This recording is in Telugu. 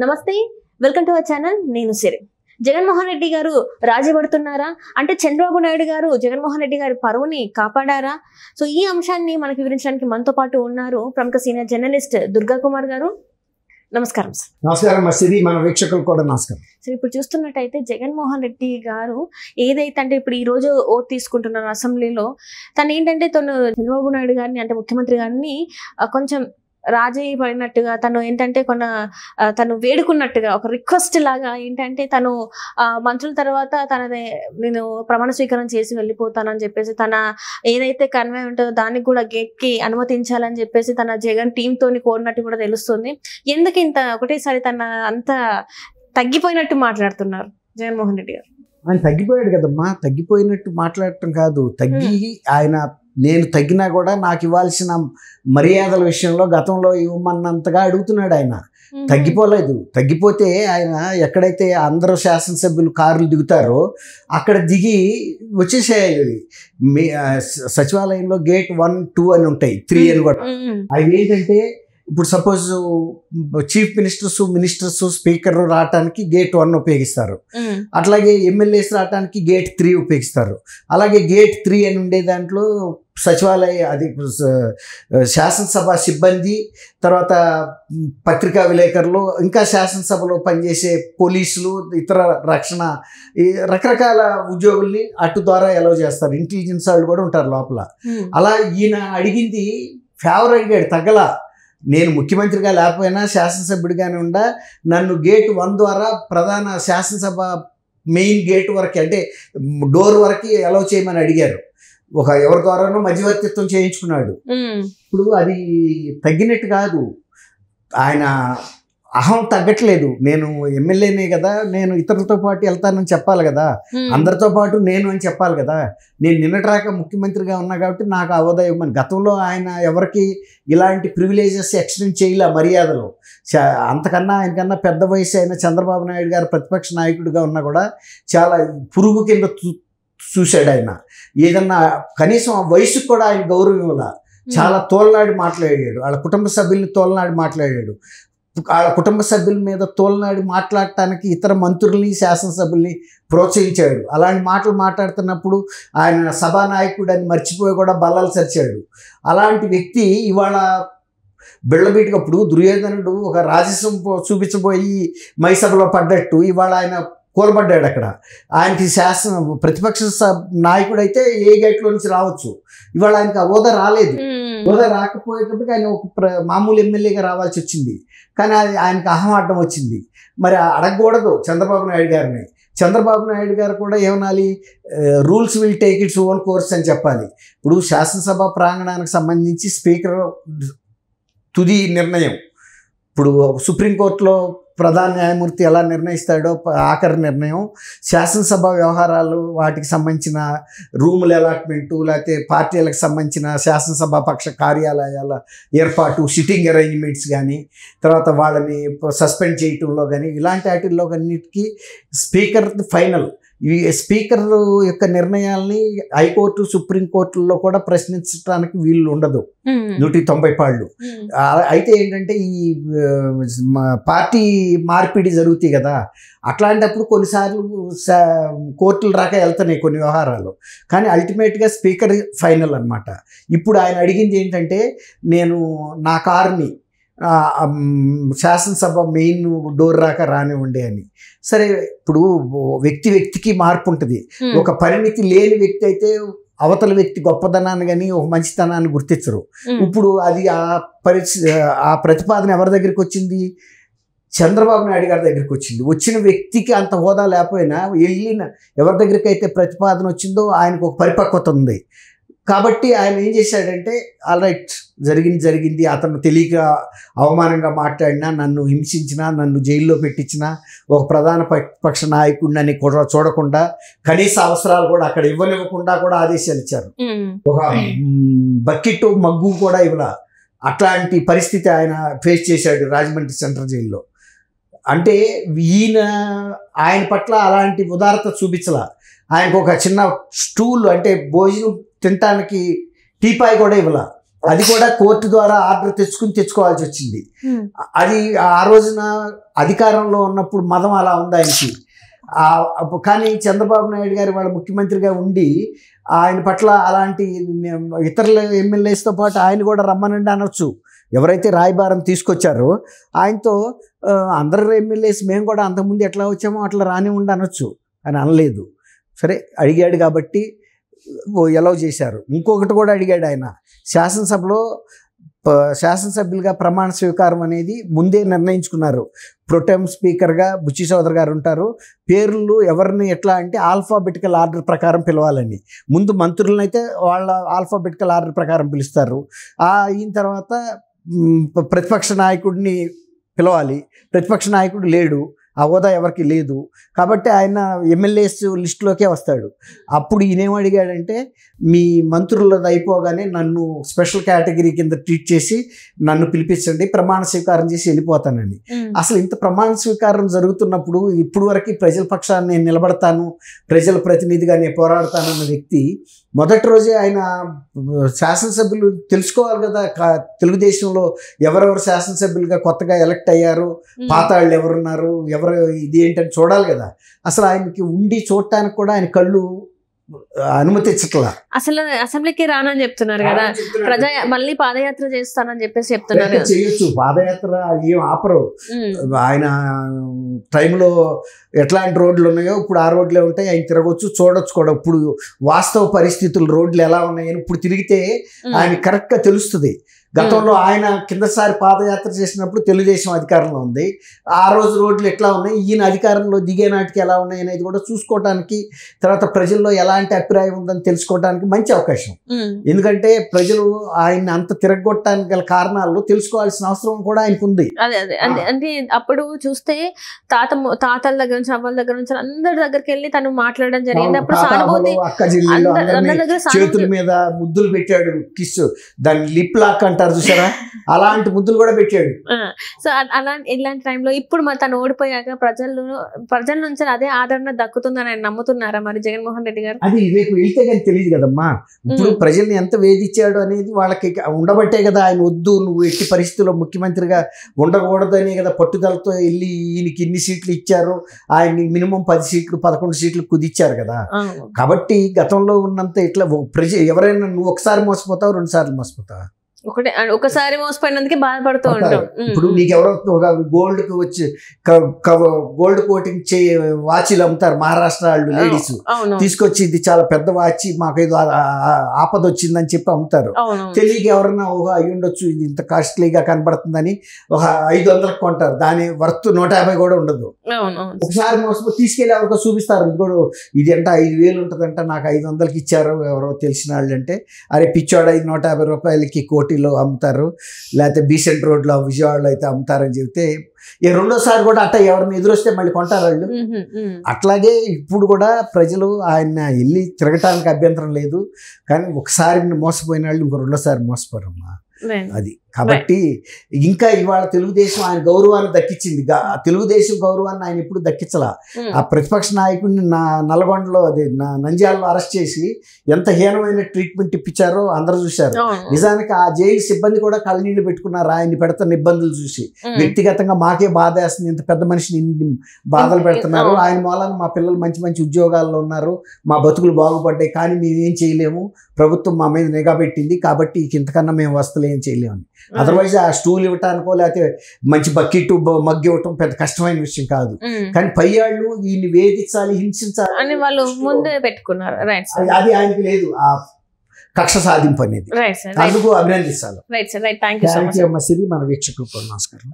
నమస్తే, వెల్కమ్ టు అవర్ ఛానల్. నేను సిరి. జగన్మోహన్ రెడ్డి గారు రాజీ పడుతున్నారా అంటే చంద్రబాబు నాయుడు గారు జగన్మోహన్ రెడ్డి గారి పరువుని కాపాడారా? సో ఈ అంశాన్ని మనకు వివరించడానికి మనతో పాటు ఉన్నారు ప్రముఖ సీనియర్ జర్నలిస్ట్ దుర్గా కుమార్ గారు. నమస్కారం సార్. నమస్కారం సిరి, మన వీక్షకులు కూడా నమస్కారం. సార్, ఇప్పుడు చూస్తున్నట్టయితే జగన్మోహన్ రెడ్డి గారు ఏదైతే అంటే ఇప్పుడు ఈ రోజు ఓట్ తీసుకుంటున్నారు అసెంబ్లీలో, తను ఏంటంటే చంద్రబాబు నాయుడు గారిని అంటే ముఖ్యమంత్రి గారిని కొంచెం రాజీ పడినట్టుగా తను ఏంటంటే తను వేడుకున్నట్టుగా ఒక రిక్వెస్ట్ లాగా ఏంటంటే తను మంత్రుల తర్వాత నేను ప్రమాణ స్వీకారం చేసి వెళ్ళిపోతానని చెప్పేసి తన ఏదైతే కన్వే ఉంటుందో దానికి కూడా గేట్ కి అనుమతించాలని చెప్పేసి తన జగన్ టీమ్ తోని కోరినట్టు కూడా తెలుస్తుంది. ఎందుకు ఇంత ఒకటేసారి తన అంత తగ్గిపోయినట్టు మాట్లాడుతున్నారు జగన్మోహన్ రెడ్డి గారు? ఆయన తగ్గిపోయాడు కదమ్మా, తగ్గిపోయినట్టు మాట్లాడటం కాదు, ఆయన నేను తగ్గినా కూడా నాకు ఇవ్వాల్సిన మర్యాదల విషయంలో గతంలో ఇవ్వమన్నంతగా అడుగుతున్నాడు. ఆయన తగ్గిపోలేదు. తగ్గిపోతే ఆయన ఎక్కడైతే అందరూ శాసనసభ్యులు కార్లు దిగుతారో అక్కడ దిగి వచ్చేసేయాలి. సచివాలయంలో గేట్ 1, 2 అని ఉంటాయి, 3 అని కూడా. అవి ఏంటంటే ఇప్పుడు సపోజ్ చీఫ్ మినిస్టర్స్ స్పీకర్ రావటానికి గేట్ 1 ఉపయోగిస్తారు, అట్లాగే ఎమ్మెల్యేస్ రావటానికి గేట్ 3 ఉపయోగిస్తారు. అలాగే గేట్ 3 అని ఉండే దాంట్లో సచివాలయ అది శాసనసభ సిబ్బంది, తర్వాత పత్రికా విలేకరులు, ఇంకా శాసనసభలో పనిచేసే పోలీసులు, ఇతర రక్షణ రకరకాల ఉద్యోగుల్ని అటు ద్వారా అలౌ చేస్తారు. ఇంటెలిజెన్స్ వాళ్ళు కూడా ఉంటారు లోపల. అలా ఈయన అడిగింది ఫేవర్ అడిగాడు, తగ్గల. నేను ముఖ్యమంత్రిగా లేకపోయినా శాసనసభ్యుడిగానే ఉండా నన్ను గేట్ 1 ద్వారా ప్రధాన శాసనసభ మెయిన్ గేట్ వరకు అంటే డోర్ వరకు అలౌ చేయమని అడిగారు. ఎవరి ద్వారానో మధ్యవర్తిత్వం చేయించుకున్నాడు. ఇప్పుడు అది తగ్గినట్టు కాదు, ఆయన అహం తగ్గట్లేదు. నేను ఎమ్మెల్యేనే కదా, నేను ఇతరులతో పాటు వెళ్తానని చెప్పాలి కదా, అందరితో పాటు నేను అని చెప్పాలి కదా. నేను నిన్నటిరాక ముఖ్యమంత్రిగా ఉన్నా కాబట్టి నాకు అవోదయం అని. గతంలో ఆయన ఎవరికి ఇలాంటి ప్రివిలేజెస్ ఎక్స్టెండ్ చేయలే మర్యాదలు. అంతకన్నా ఆయనకన్నా పెద్ద వయసు అయిన చంద్రబాబు నాయుడు గారు ప్రతిపక్ష నాయకుడిగా ఉన్నా కూడా చాలా పురుగు కింద చూశాడు ఆయన. ఏదన్నా కనీసం ఆ వయసుకు కూడా ఆయన గౌరవం ఇవ్వాల. చాలా తోలనాడి మాట్లాడాడు, వాళ్ళ కుటుంబ సభ్యుల్ని తోలనాడి మాట్లాడాడు. వాళ్ళ కుటుంబ సభ్యుల మీద తోలనాడి మాట్లాడటానికి ఇతర మంత్రుల్ని శాసనసభ్యుల్ని ప్రోత్సహించాడు. అలాంటి మాటలు మాట్లాడుతున్నప్పుడు ఆయన సభానాయకుడు అని మర్చిపోయి కూడా బల్లలు సరిచాడు. అలాంటి వ్యక్తి ఇవాళ బిళ్ళబీటికప్పుడు దుర్యోధనుడు ఒక రాజసం చూపించబోయి మైసభలో పడ్డట్టు ఇవాళ ఆయన కూలబడ్డాడు. అక్కడ ఆయనకి ప్రతిపక్ష నాయకుడు అయితే ఏ గేట్లో నుంచి రావచ్చు, ఇవాళ ఆయనకి ఆ హోదా రాలేదు. హోదా రాకపోయేటప్పటికి ఆయన ఒక మామూలు ఎమ్మెల్యేగా రావాల్సి వచ్చింది. కానీ అది ఆయనకి అహమాటం వచ్చింది. మరి అడగకూడదు చంద్రబాబు నాయుడు గారిని. చంద్రబాబు నాయుడు గారు కూడా ఏమనాలి, rules will take its own course అని చెప్పాలి. ఇప్పుడు శాసనసభ ప్రాంగణానికి సంబంధించి స్పీకర్ తుది నిర్ణయం. ఇప్పుడు సుప్రీంకోర్టులో ప్రధాన న్యాయమూర్తి ఎలా నిర్ణయిస్తాడో ఆఖరి నిర్ణయం, శాసనసభ వ్యవహారాలు వాటికి సంబంధించిన రూముల అలాట్మెంటు, లేకపోతే పార్టీలకు సంబంధించిన శాసనసభ పక్ష కార్యాలయాల ఏర్పాటు, సిట్టింగ్ అరేంజ్మెంట్స్ కానీ, తర్వాత వాళ్ళని సస్పెండ్ చేయటంలో కానీ, ఇలాంటి వాటిల్లో అన్నిటికీ స్పీకర్ ఫైనల్. ఈ స్పీకర్ యొక్క నిర్ణయాల్ని హైకోర్టు, సుప్రీంకోర్టుల్లో కూడా ప్రశ్నించడానికి వీళ్ళు ఉండదు 190 పాళ్ళు. అయితే ఏంటంటే ఈ పార్టీ మార్పిడి జరుగుతాయి కదా, అట్లాంటప్పుడు కొన్నిసార్లు కోర్టులు రాక వెళ్తున్నాయి కొన్ని వ్యవహారాలు. కానీ అల్టిమేట్గా స్పీకర్ ఫైనల్ అనమాట. ఇప్పుడు ఆయన అడిగింది ఏంటంటే, నేను నా కారుని శాసనసభ మెయిన్ డోర్ రాక రానివ్వండి అని. సరే, ఇప్పుడు వ్యక్తికి మార్పు ఉంటుంది. ఒక పరిణితి లేని వ్యక్తి అయితే అవతల వ్యక్తి గొప్పదనాన్ని కానీ ఒక మంచితనాన్ని గుర్తించరు. ఇప్పుడు అది ఆ ప్రతిపాదన ఎవరి దగ్గరికి వచ్చింది? చంద్రబాబు నాయుడు గారి దగ్గరికి వచ్చింది. వచ్చిన వ్యక్తికి అంత హోదా లేకపోయినా వెళ్ళిన ఎవరి దగ్గరికి అయితే ప్రతిపాదన వచ్చిందో ఆయనకు ఒక పరిపక్వత ఉంది. కాబట్టి ఆయన ఏం చేశాడంటే, ఆల్ రైట్, జరిగింది, అతను తెలియక అవమానంగా మాట్లాడినా, నన్ను హింసించినా, నన్ను జైల్లో పెట్టించినా, ఒక ప్రధాన పక్ష నాయకుడిని కూడా చూడకుండా, కనీస అవసరాలు కూడా అక్కడ ఇవ్వనివ్వకుండా కూడా ఆదేశాలు ఇచ్చారు. ఒక బకెట్ మగ్గు కూడా ఇవ్వాల. అట్లాంటి పరిస్థితి ఆయన ఫేస్ చేశాడు రాజమండ్రి సెంట్రల్ జైల్లో. అంటే ఆయన పట్ల అలాంటి ఉదారత చూపించాల. ఆయనకు ఒక చిన్న స్టూల్ అంటే భోజనం తినటానికి టీపాయ్ కూడా ఇవ్వాల. అది కూడా కోర్టు ద్వారా ఆర్డర్ తెచ్చుకోవాల్సి వచ్చింది. అది ఆ రోజున అధికారంలో ఉన్నప్పుడు మదం అలా ఉంది ఆయనకి. కానీ చంద్రబాబు నాయుడు గారు వాళ్ళ ముఖ్యమంత్రిగా ఉండి ఆయన పట్ల అలాంటి ఇతరుల ఎమ్మెల్యేస్తో పాటు ఆయన కూడా రమ్మనండి అనొచ్చు. ఎవరైతే రాయబారం తీసుకొచ్చారో ఆయనతో అందరు ఎమ్మెల్యేస్ మేము కూడా అంతకుముందు ఎట్లా వచ్చామో అట్లా రానివ్వండి అనొచ్చు, అని అనలేదు. సరే అడిగాడు కాబట్టి ఎలౌ చేశారు. ఇంకొకటి కూడా అడిగాడు ఆయన, శాసనసభ్యులుగా ప్రమాణ స్వీకారం అనేది ముందే నిర్ణయించుకున్నారు. ప్రొటెం స్పీకర్గా బుచ్చి చౌదరి గారు ఉంటారు. పేర్లు ఎవరిని ఎట్లా అంటే ఆల్ఫాబెటికల్ ఆర్డర్ ప్రకారం పిలవాలని. ముందు మంత్రులను అయితే వాళ్ళ ఆల్ఫాబెటికల్ ఆర్డర్ ప్రకారం పిలుస్తారు. అయిన తర్వాత ప్రతిపక్ష నాయకుడిని పిలవాలి. ప్రతిపక్ష నాయకుడు లేడు, ఆ హోదా ఎవరికి లేదు కాబట్టి ఆయన ఎమ్మెల్యేస్ లిస్టులోకే వస్తాడు. అప్పుడు ఈయనేం అడిగాడంటే, మీ మంత్రులది అయిపోగానే నన్ను స్పెషల్ కేటగిరీ కింద ట్రీట్ చేసి నన్ను పిలిపించండి, ప్రమాణ స్వీకారం చేసి వెళ్ళిపోతానని. అసలు ఇంత ప్రమాణ స్వీకారం జరుగుతున్నప్పుడు ఇప్పుడు వరకు ప్రజల పక్షాన్ని నేను నిలబడతాను, ప్రజల ప్రతినిధిగా నేను పోరాడతానన్న వ్యక్తి మొదటి రోజే ఆయన శాసనసభ్యులు తెలుసుకోవాలి కదా, తెలుగుదేశంలో ఎవరెవరు శాసనసభ్యులుగా కొత్తగా ఎలక్ట్ అయ్యారు, పాత వాళ్ళు ఎవరున్నారు, ఎవరు ఇది ఏంటని చూడాలి కదా. అసలు ఆయనకి ఉండి చూడటానికి కూడా ఆయన కళ్ళు అనుమతించట్లా. అసలు అసెంబ్లీకి రానని చెప్తున్నారు కదా, మళ్ళీ పాదయాత్ర చేస్తానని చెప్పేసి చెప్తున్నారు. చేయొచ్చు, పాదయాత్ర ఏం ఆపరు. ఆయన టైంలో ఎట్లాంటి రోడ్లు ఉన్నాయో ఇప్పుడు ఆ రోడ్లే ఉంటాయి, ఆయన తిరగొచ్చు, చూడొచ్చు కూడా. ఇప్పుడు వాస్తవ పరిస్థితులు రోడ్లు ఎలా ఉన్నాయని ఇప్పుడు తిరిగితే ఆయన కరెక్ట్గా తెలుస్తుంది. గతంలో ఆయన కిందసారి పాదయాత్ర చేసినప్పుడు తెలుగుదేశం అధికారంలో ఉంది, ఆ రోజు రోడ్లు ఎట్లా ఉన్నాయి, ఈయన అధికారంలో దిగే నాటికి ఎలా ఉన్నాయి అనేది కూడా చూసుకోవడానికి, తర్వాత ప్రజల్లో ఎలాంటి అభిప్రాయం ఉందని తెలుసుకోవడానికి మంచి అవకాశం. ఎందుకంటే ప్రజలు ఆయన అంత తిరగొట్టడానికి గల కారణాలు తెలుసుకోవాల్సిన అవసరం కూడా ఆయనకు ఉంది. అంటే అప్పుడు చూస్తే తాతల దగ్గర నుంచి అవ్వల దగ్గర నుంచి అందరి దగ్గరికి వెళ్ళి తను మాట్లాడడం జరిగింది. అప్పుడు అక్క జిల్లాలో చేతుల మీద ముద్దులు పెట్టాడు, కిస్, దాన్ని లిప్ లాక్ అంటారు చూసారా, అలాంటి ముద్దులు కూడా పెట్టాడు. సో ఇలాంటి టైంలో ఇప్పుడు మరి తను ఓడిపోయాక ప్రజల నుంచి అదే ఆదరణ దక్కుతుందని ఆయన నమ్ముతున్నారా మరి జగన్మోహన్ రెడ్డి గారు? అది రేపు వెళ్తే కానీ తెలియదు కదమ్మా. ఇప్పుడు ప్రజల్ని ఎంత వేధించాడు అనేది వాళ్ళకి ఉండబట్టే కదా ఆయన వద్దు, నువ్వు ఎట్టి పరిస్థితుల్లో ముఖ్యమంత్రిగా ఉండకూడదు అనే కదా పట్టుదలతో వెళ్ళి ఈయనకి ఇన్ని సీట్లు ఇచ్చారు, ఆయన్ని మినిమం 10 సీట్లు 11 సీట్లు కుదిచ్చారు కదా. కాబట్టి గతంలో ఉన్నంత ఇట్లా ఎవరైనా నువ్వు ఒకసారి మోసపోతావు, 2 సార్లు మోసపోతావా? ఒకసారి మోసపోయినందుకే బాధపడుతూ ఉంటాం. ఇప్పుడు నీకు ఎవరో ఒక గోల్డ్కి వచ్చి గోల్డ్ కోటింగ్ వాచీలు అమ్ముతారు మహారాష్ట్ర వాళ్ళు లేడీస్, తీసుకొచ్చి ఇది చాలా పెద్ద వాచి, మాకు ఏదో ఆపద వచ్చిందని చెప్పి అమ్ముతారు. తెలియక ఎవరన్నా అయ్యి ఉండొచ్చు, ఇది ఇంత కాస్ట్లీగా కనబడుతుందని ఒక 500కి కొంటారు, దాని వర్త్ 150 కూడా ఉండదు. ఒకసారి మోసపోయి తీసుకెళ్ళి ఎవరికో చూపిస్తారు, ఇది అంటే 5000 ఉంటుందంట, నాకు 500కి ఇచ్చారు ఎవరో తెలిసిన వాళ్ళు అంటే, అరే పిచ్చోడ 150 రూపాయలకి కోటిలో అమ్ముతారు, లేకపోతే బీసెంట్ రోడ్లో విజయవాడలో అయితే అమ్ముతారని చెప్తే రెండోసారి కూడా అట్ట ఎవరిని ఎదురొస్తే మళ్ళీ కొంటారు వాళ్ళు. అట్లాగే ఇప్పుడు కూడా ప్రజలు ఆయన వెళ్ళి తిరగటానికి అభ్యంతరం లేదు, కానీ ఒకసారి మోసపోయిన వాళ్ళు ఇంకో రెండోసారి మోసపోరమ్మా. అది కాబట్టి ఇంకా ఇవాళ తెలుగుదేశం ఆయన గౌరవాన్ని దక్కించింది. తెలుగుదేశం గౌరవాన్ని ఆయన ఎప్పుడు దక్కించలా. ఆ ప్రతిపక్ష నాయకుడిని నల్గొండలో నంద్యాలలో అరెస్ట్ చేసి ఎంత హీనమైన ట్రీట్మెంట్ ఇప్పించారో అందరూ చూశారు. నిజానికి ఆ జైలు సిబ్బంది కూడా కళ్ళనీళ్ళు పెట్టుకున్నారు ఆయన్ని పెడుతున్న ఇబ్బందులు చూసి. వ్యక్తిగతంగా మాకే బాధ వేస్తుంది, ఇంత పెద్ద మనిషిని ఇన్ని బాధలు పెడుతున్నారు, ఆయన మూలాన మా పిల్లలు మంచి మంచి ఉద్యోగాల్లో ఉన్నారు, మా బతుకులు బాగుపడ్డాయి, కానీ మేమేం చేయలేము, ప్రభుత్వం మా మీద నిఘా పెట్టింది కాబట్టి ఇంతకన్నా మేము వస్తువులు ఏం చేయలేము అని. అదర్వైజ్ ఆ స్టూల్ ఇవ్వటానికో లేకపోతే మంచి బకెట్ మగ్గి ఇవ్వటం పెద్ద కష్టమైన విషయం కాదు. కానీ పై వాళ్ళు ఈయన్ని వేధించాలి, హింసించాలి అని వాళ్ళు ముందే పెట్టుకున్నారు. అది ఆయనకి లేదు ఆ కక్ష సాధింపు అనేది. అందుకు అభినందించాలి. మన వీక్షకులకు నమస్కారం.